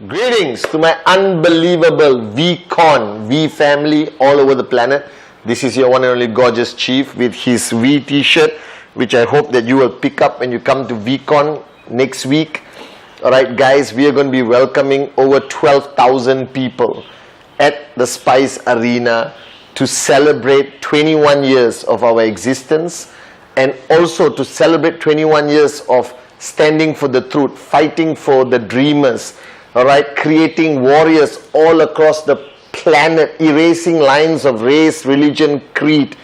Greetings to my unbelievable VCon, V family all over the planet. This is your one and only gorgeous chief with his V t-shirt, which I hope that you will pick up when you come to VCon next week. Alright guys, we are going to be welcoming over 12,000 people at the Spice Arena to celebrate 21 years of our existence, and also to celebrate 21 years of standing for the truth, fighting for the dreamers, alright, creating warriors all across the planet, erasing lines of race, religion, creed.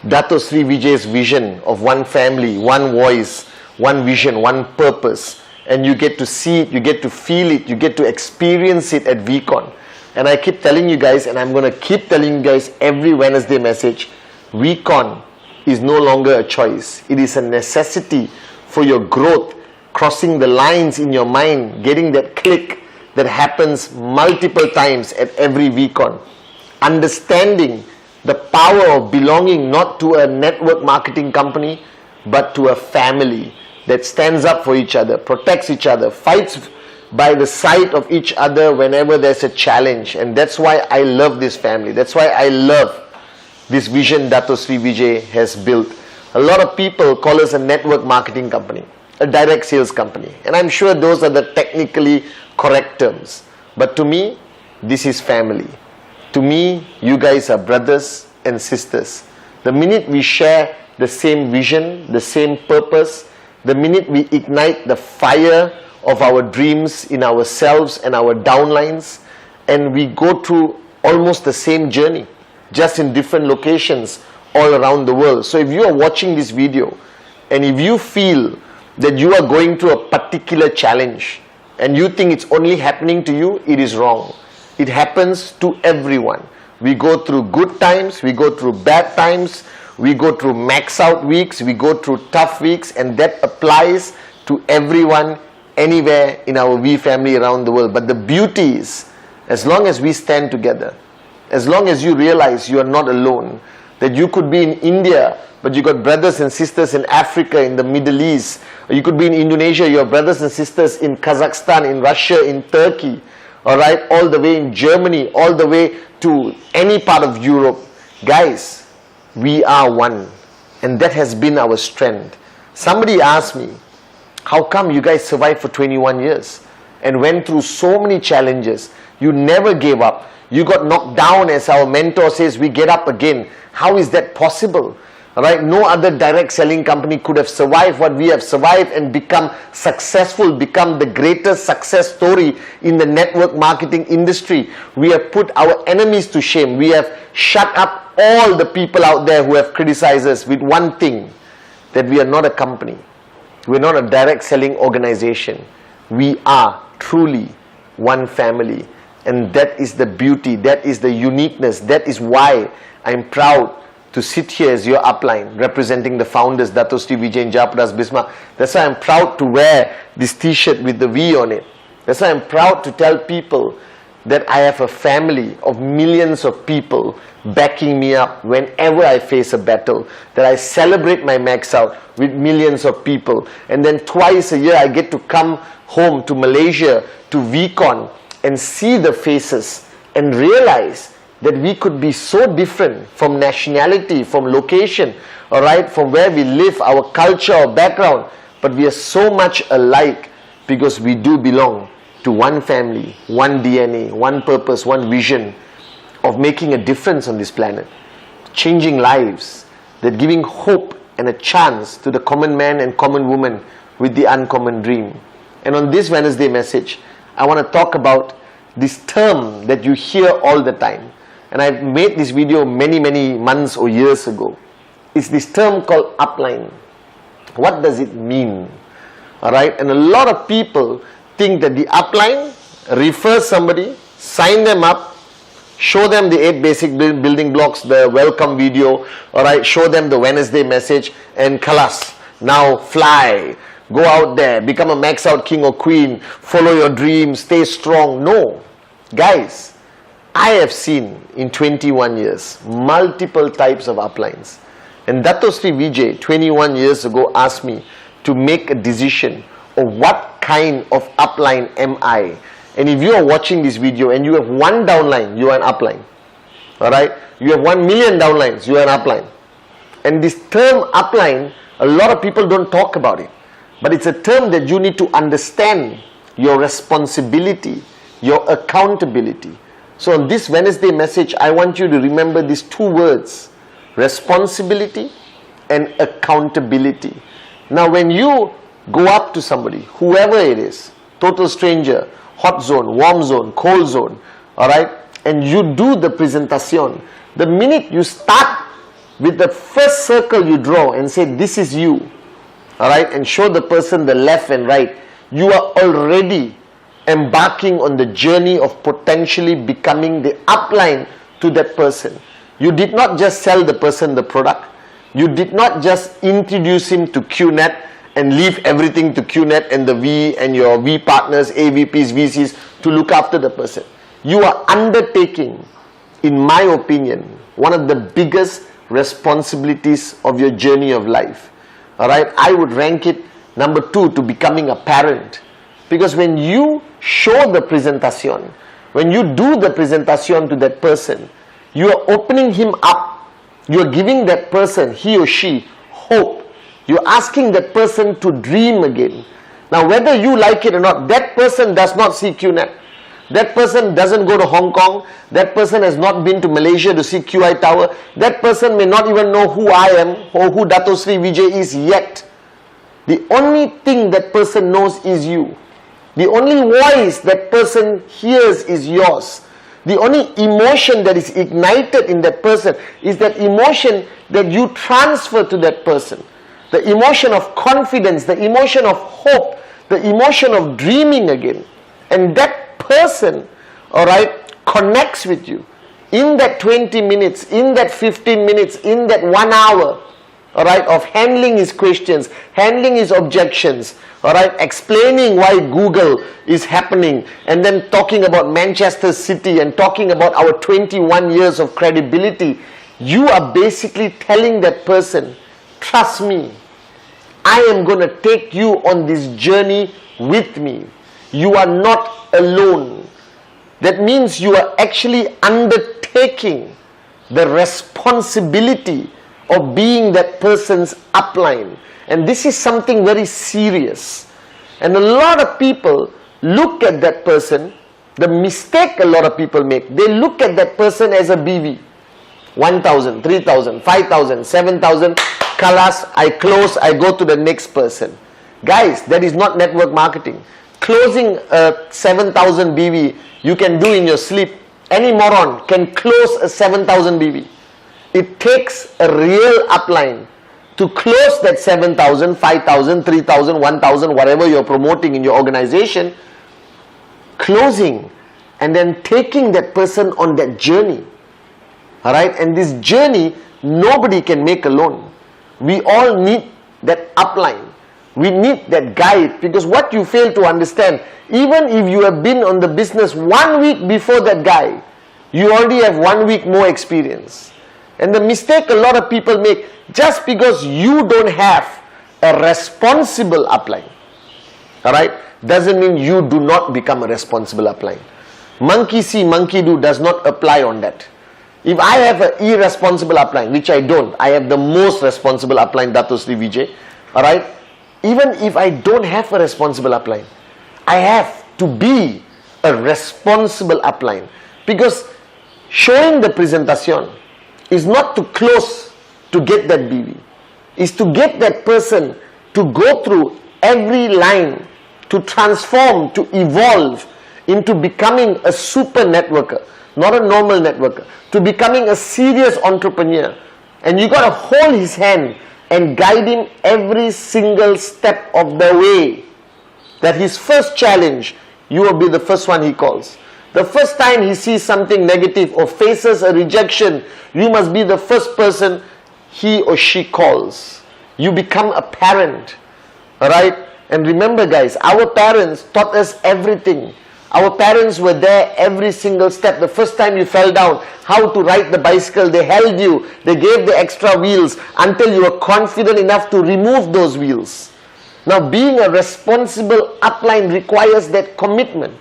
Dato Sri Vijay's vision of one family, one voice, one vision, one purpose. And you get to see it, you get to feel it, you get to experience it at VCon. And I keep telling you guys, and I'm going to keep telling you guys every Wednesday message, VCon is no longer a choice. It is a necessity for your growth, crossing the lines in your mind, getting that click that happens multiple times at every VCon. Understanding the power of belonging not to a network marketing company, but to a family that stands up for each other, protects each other, fights by the side of each other whenever there's a challenge. And that's why I love this family. That's why I love this vision Dato Sri Vijay has built. A lot of people call us a network marketing company, a direct sales company. And I'm sure those are the technically correct terms. But to me, this is family. To me, you guys are brothers and sisters. The minute we share the same vision, the same purpose, the minute we ignite the fire of our dreams in ourselves and our downlines, and we go through almost the same journey, just in different locations all around the world. So if you are watching this video, and if you feel that you are going through a particular challenge, and you think it's only happening to you, it is wrong. It happens to everyone. We go through good times, we go through bad times, we go through max out weeks, we go through tough weeks, and that applies to everyone, anywhere in our V family around the world. But the beauty is, as long as we stand together, as long as you realize you are not alone, that you could be in India, but you got brothers and sisters in Africa, in the Middle East, or you could be in Indonesia, you have brothers and sisters in Kazakhstan, in Russia, in Turkey, alright, all the way in Germany, all the way to any part of Europe. Guys, we are one, and that has been our strength. Somebody asked me, how come you guys survived for 21 years and went through so many challenges? You never gave up. You got knocked down, as our mentor says, we get up again. How is that possible? Right? No other direct selling company could have survived what we have survived and become successful, become the greatest success story in the network marketing industry. We have put our enemies to shame. We have shut up all the people out there who have criticized us with one thing, that we are not a company. We are not a direct selling organization. We are truly one family. And that is the beauty, that is the uniqueness, that is why I'm proud to sit here as your upline, representing the founders, Dato Sri Vijay and Jayaprakash Bismarck. That's why I'm proud to wear this t-shirt with the V on it. That's why I'm proud to tell people that I have a family of millions of people backing me up whenever I face a battle, that I celebrate my max out with millions of people. And then twice a year I get to come home to Malaysia, to VCon, and see the faces and realize that we could be so different from nationality, from location, alright, from where we live, our culture or background, but we are so much alike because we do belong to one family, one DNA, one purpose, one vision of making a difference on this planet, changing lives, that giving hope and a chance to the common man and common woman with the uncommon dream. And on this Wednesday message, I want to talk about this term that you hear all the time. And I've made this video many months or years ago. It's this term called upline. What does it mean? Alright, and a lot of people think that the upline refers somebody, sign them up, show them the 8 basic building blocks, the welcome video, alright, show them the Wednesday message, and kalas, now fly, go out there, become a max out king or queen, follow your dreams, stay strong. No, guys, I have seen in 21 years multiple types of uplines. And Dato Sri Vijay 21 years ago asked me to make a decision of what kind of upline am I. And if you are watching this video and you have one downline, you are an upline. Alright? You have 1 million downlines, you are an upline. And this term upline, a lot of people don't talk about it. But it's a term that you need to understand your responsibility, your accountability. So on this Wednesday message, I want you to remember these two words: responsibility and accountability. Now when you go up to somebody, whoever it is, total stranger, hot zone, warm zone, cold zone, alright, and you do the presentation, the minute you start with the first circle you draw and say this is you, alright, and show the person the left and right, you are already embarking on the journey of potentially becoming the upline to that person. You did not just sell the person the product. You did not just introduce him to QNet and leave everything to QNet and the V and your V partners, AVPs, VCs to look after the person. You are undertaking, in my opinion, one of the biggest responsibilities of your journey of life. Alright, I would rank it number 2 to becoming a parent. Because when you show the presentation, when you do the presentation to that person, you are opening him up. You are giving that person, he or she, hope. You are asking that person to dream again. Now whether you like it or not, that person does not see QNet. That person doesn't go to Hong Kong. That person has not been to Malaysia to see QI Tower. That person may not even know who I am or who Dato Sri Vijay is yet. The only thing that person knows is you. The only voice that person hears is yours. The only emotion that is ignited in that person is that emotion that you transfer to that person. The emotion of confidence, the emotion of hope, the emotion of dreaming again. And that person, alright, connects with you in that 20 minutes, in that 15 minutes, in that 1 hour, alright, of handling his questions, handling his objections, alright, explaining why Google is happening, and then talking about Manchester City and talking about our 21 years of credibility. You are basically telling that person, trust me, I am going to take you on this journey with me. You are not alone. That means you are actually undertaking the responsibility of being that person's upline. And this is something very serious. And a lot of people look at that person, the mistake a lot of people make, they look at that person as a BV. 1,000, 3,000, 5,000, 7,000, kalas, I close, I go to the next person. Guys, that is not network marketing. Closing a 7,000 BV, you can do in your sleep. Any moron can close a 7,000 BV. It takes a real upline to close that 7,000, 5,000, 3,000, 1,000, whatever you're promoting in your organization, closing and then taking that person on that journey. Alright, and this journey nobody can make alone. We all need that upline. We need that guide, because what you fail to understand, even if you have been on the business 1 week before that guy, you already have 1 week more experience. And the mistake a lot of people make, just because you don't have a responsible upline, alright, doesn't mean you do not become a responsible upline. Monkey see, monkey do does not apply on that. If I have an irresponsible upline, which I don't, I have the most responsible upline, Dato Sri Vijay, alright, even if I don't have a responsible upline, I have to be a responsible upline, because showing the presentation is not to close to get that BV, is to get that person to go through every line, to transform, to evolve into becoming a super networker, not a normal networker, to becoming a serious entrepreneur. And you got to hold his hand and guide him every single step of the way. That his first challenge, you will be the first one he calls. The first time he sees something negative or faces a rejection, you must be the first person he or she calls. You become a parent. Alright? And remember guys, our parents taught us everything. Our parents were there every single step. The first time you fell down, how to ride the bicycle, they held you, they gave the extra wheels until you were confident enough to remove those wheels. Now, being a responsible upline requires that commitment.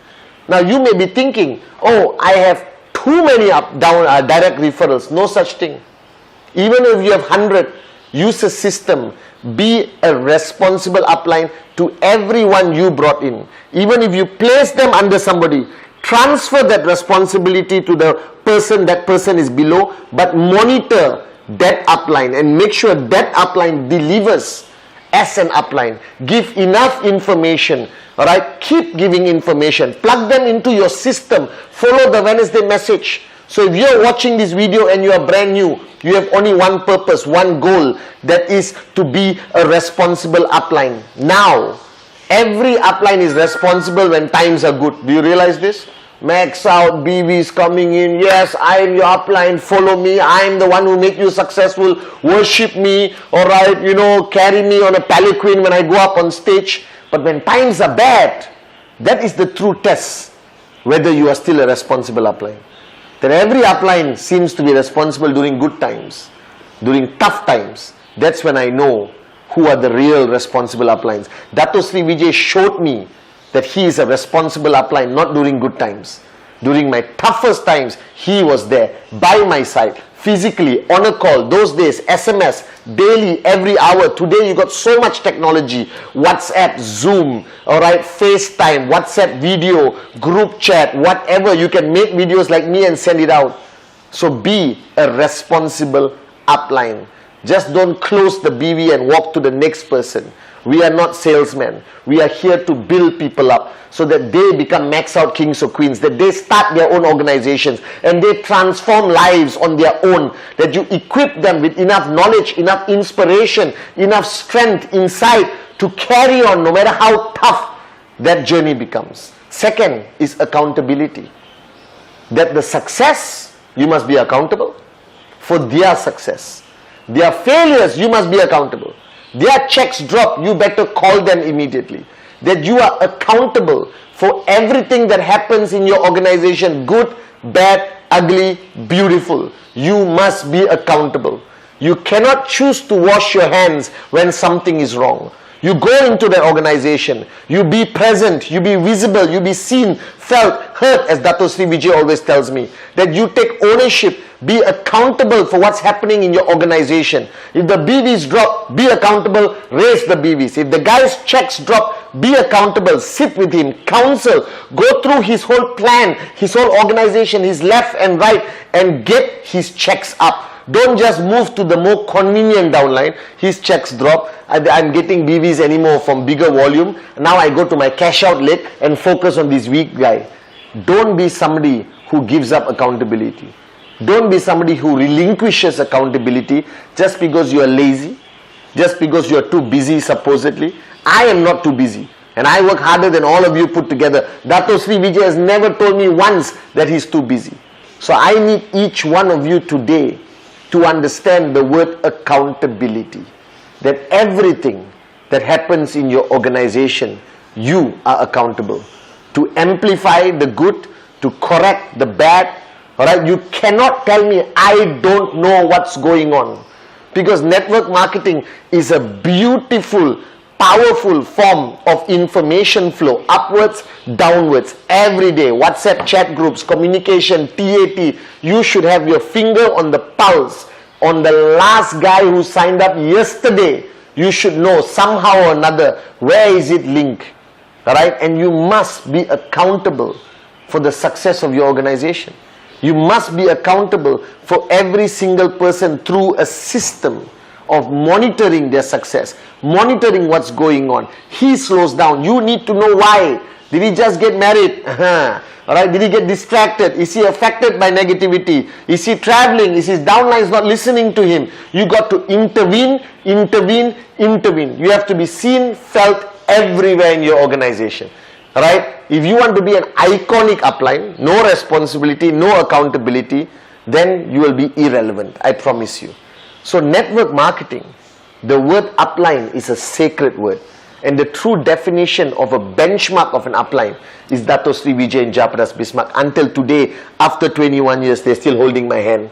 Now, you may be thinking, oh, I have too many direct referrals. No such thing. Even if you have 100, use a system. Be a responsible upline to everyone you brought in. Even if you place them under somebody, transfer that responsibility to the person that person is below, but monitor that upline and make sure that upline delivers as an upline. Give enough information. Alright, keep giving information. Plug them into your system. Follow the Wednesday message. So if you're watching this video and you are brand new, you have only one purpose, one goal, that is to be a responsible upline. Now, every upline is responsible when times are good. Do you realize this? Max out, BVs coming in. Yes, I am your upline. Follow me. I am the one who make you successful. Worship me. Alright, carry me on a palanquin when I go up on stage. But when times are bad, that is the true test whether you are still a responsible upline. That every upline seems to be responsible during good times, during tough times. That's when I know who are the real responsible uplines. Dato Sri Vijay showed me that he is a responsible upline, not during good times. During my toughest times, he was there by my side, physically, on a call. Those days, SMS, daily, every hour. Today, you got so much technology. WhatsApp, Zoom, alright, FaceTime, WhatsApp video, group chat, whatever. You can make videos like me and send it out. So be a responsible upline. Just don't close the BV and walk to the next person. We are not salesmen. We are here to build people up so that they become max out kings or queens, that they start their own organizations and they transform lives on their own, that you equip them with enough knowledge, enough inspiration, enough strength inside to carry on no matter how tough that journey becomes. Second is accountability. That the success, you must be accountable for their success. Their failures, you must be accountable. Their checks drop, you better call them immediately. That you are accountable for everything that happens in your organization, good, bad, ugly, beautiful. You must be accountable. You cannot choose to wash your hands when something is wrong. You go into the organization, you be present, you be visible, you be seen, felt, heard, as Dato Sri Vijay always tells me. That you take ownership, be accountable for what's happening in your organization. If the BVs drop, be accountable, raise the BVs. If the guy's checks drop, be accountable, sit with him, counsel, go through his whole plan, his whole organization, his left and right, and get his checks up. Don't just move to the more convenient downline. His checks drop. I'm getting BVs anymore from bigger volume. Now I go to my cash out leg and focus on this weak guy. Don't be somebody who gives up accountability. Don't be somebody who relinquishes accountability just because you are lazy, just because you are too busy supposedly. I am not too busy and I work harder than all of you put together. Dato Sri Vijay has never told me once that he's too busy. So I need each one of you today to understand the word accountability. That everything that happens in your organization, you are accountable. To amplify the good, to correct the bad. Alright, you cannot tell me I don't know what's going on. Because network marketing is a beautiful, powerful form of information flow, upwards, downwards, every day. WhatsApp chat groups, communication, TAT. You should have your finger on the pulse. On the last guy who signed up yesterday, you should know somehow or another where is it linked. Alright, and you must be accountable for the success of your organization. You must be accountable for every single person through a system of monitoring their success, monitoring what's going on. He slows down. You need to know why. Did he just get married? Alright, did he get distracted? Is he affected by negativity? Is he traveling? Is his downlines not listening to him? You got to intervene. You have to be seen, felt everywhere in your organization. Alright, if you want to be an iconic upline, no responsibility, no accountability, then you will be irrelevant, I promise you. So network marketing, the word upline is a sacred word. And the true definition of a benchmark of an upline is Dato Sri Vijay and Jayaprakash Bismarck. Until today, after 21 years, they're still holding my hand.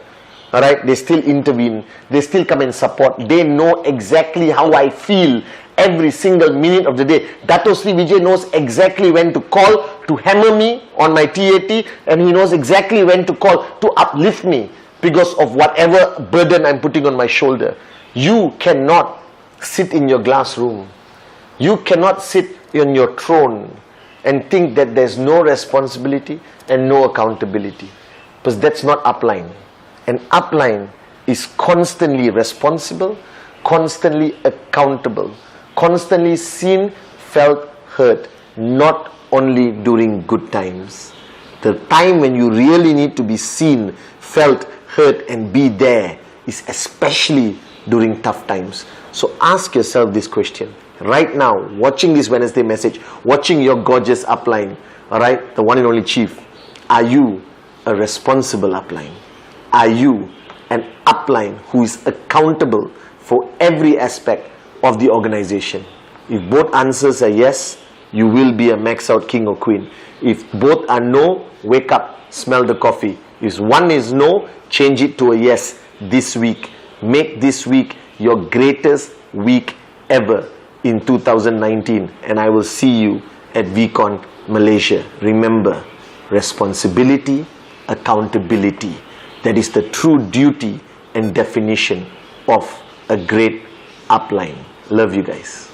Alright, they still intervene, they still come and support. They know exactly how I feel every single minute of the day. Dato Sri Vijay knows exactly when to call to hammer me on my TAT, and he knows exactly when to call to uplift me because of whatever burden I'm putting on my shoulder. You cannot sit in your glass room. You cannot sit on your throne and think that there's no responsibility and no accountability, because that's not upline. An upline is constantly responsible, constantly accountable, constantly seen, felt, heard, not only during good times. The time when you really need to be seen, felt, heard, and be there is especially during tough times. So ask yourself this question right now, watching this Wednesday message, watching your gorgeous upline, alright, the one and only Chief. Are you a responsible upline? Are you an upline who is accountable for every aspect of the organization? If both answers are yes, you will be a max out king or queen. If both are no, wake up, smell the coffee. If one is no, change it to a yes this week. Make this week your greatest week ever in 2019, and I will see you at VCon Malaysia. Remember, responsibility, accountability. That is the true duty and definition of a great upline. Love you guys.